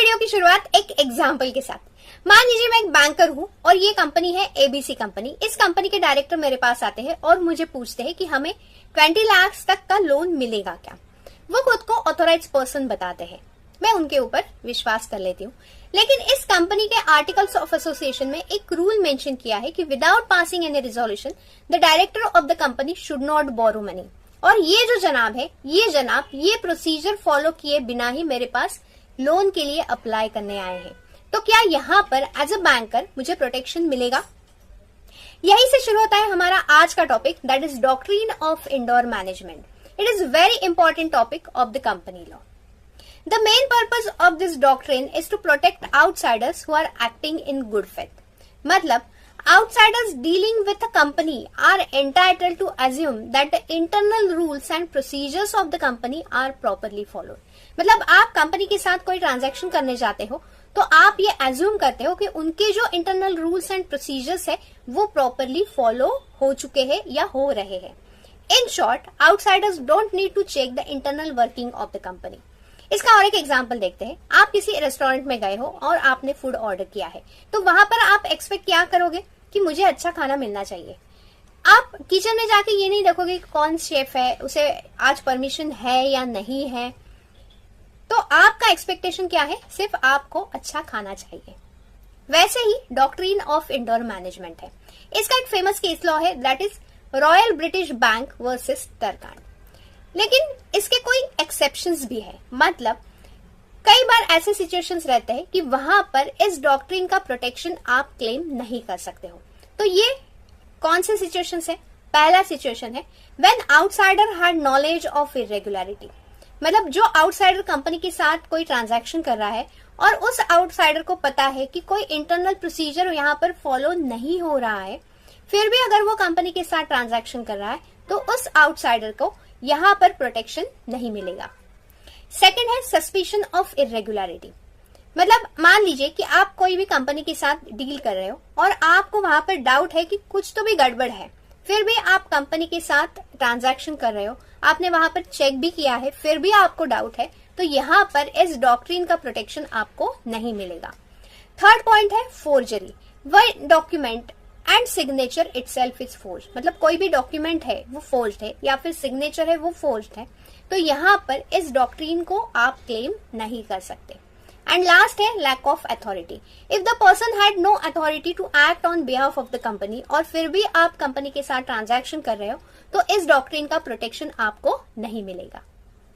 Video की शुरुआत एक एग्जाम्पल के साथ। मान लीजिए मैं एक बैंकर हूं और ये कंपनी है एबीसी कंपनी। इस कंपनी के डायरेक्टर मेरे पास आते हैं और मुझे पूछते हैं कि हमें 20 लाख तक का लोन मिलेगा क्या। वो खुद को ऑथोराइज पर्सन बताते हैं, मैं उनके ऊपर विश्वास कर लेती हूँ। लेकिन इस कंपनी के आर्टिकल्स ऑफ एसोसिएशन में एक रूल मेंशन किया है कि without passing any resolution the director of the company should not borrow money. और ये जो जनाब है, ये प्रोसीजर फॉलो किए बिना ही मेरे पास लोन के लिए अप्लाई करने आए हैं। तो क्या यहाँ पर एज अ बैंकर मुझे प्रोटेक्शन मिलेगा? यही से शुरू होता है हमारा आज का topic, that is doctrine of indoor management. It is very important topic of the company law. The main purpose of this doctrine is to protect outsiders who are acting in good faith. मतलब outsiders dealing with a company are entitled to assume that the internal rules and procedures of the company are properly followed. मतलब आप company के साथ कोई transaction करने जाते हो तो आप ये एज्यूम करते हो कि उनके जो इंटरनल रूल्स एंड प्रोसीजर्स है वो प्रॉपरली फॉलो हो चुके हैं या हो रहे हैं। In short, outsiders don't need to check the internal working of the company. इसका और एक एग्जाम्पल देखते हैं। आप किसी रेस्टोरेंट में गए हो और आपने फूड ऑर्डर किया है, तो वहां पर आप एक्सपेक्ट क्या करोगे कि मुझे अच्छा खाना मिलना चाहिए। आप किचन में जाके ये नहीं देखोगे कि कौन शेफ है, उसे आज परमिशन है या नहीं है। तो आपका एक्सपेक्टेशन क्या है? सिर्फ आपको अच्छा खाना चाहिए। वैसे ही डॉक्ट्रिन ऑफ इंडोर मैनेजमेंट है। इसका एक फेमस केस लॉ है, that is Royal British Bank versus Turquand. लेकिन इसके कोई एक्सेप्शंस भी है। मतलब कई बार ऐसे सिचुएशंस रहते हैं कि वहां पर इस डॉक्ट्रिन का प्रोटेक्शन आप क्लेम नहीं कर सकते हो। तो ये कौन से सिचुएशंस है? पहला सिचुएशन है when outsider had knowledge of irregularity. मतलब जो आउटसाइडर कंपनी के साथ कोई ट्रांजैक्शन कर रहा है और उस आउटसाइडर को पता है कि कोई इंटरनल प्रोसीजर यहाँ पर फॉलो नहीं हो रहा है, फिर भी अगर वो कंपनी के साथ ट्रांजैक्शन कर रहा है तो उस आउटसाइडर को यहां पर प्रोटेक्शन नहीं मिलेगा। सेकंड है सस्पिशन ऑफ इरेगुलरिटी। मतलब मान लीजिए कि आप कोई भी कंपनी के साथ डील कर रहे हो और आपको वहां पर डाउट है कि कुछ तो भी गड़बड़ है, फिर भी आप कंपनी के साथ ट्रांजैक्शन कर रहे हो, आपने वहां पर चेक भी किया है, फिर भी आपको डाउट है, तो यहां पर इस डॉक्ट्रिन का प्रोटेक्शन आपको नहीं मिलेगा। थर्ड पॉइंट है फोर्जरी। वह document and signature itself is forge. मतलब कोई भी डॉक्यूमेंट है वो फोर्ज्ड है या फिर सिग्नेचर है वो फोर्ज्ड है, तो यहाँ पर इस डॉक्ट्रिन को आप क्लेम नहीं कर सकते। एंड लास्ट है lack of authority. If the person had no authority to act on behalf of the company और फिर भी आप कंपनी के साथ ट्रांजैक्शन कर रहे हो तो इस डॉक्ट्रिन का प्रोटेक्शन आपको नहीं मिलेगा।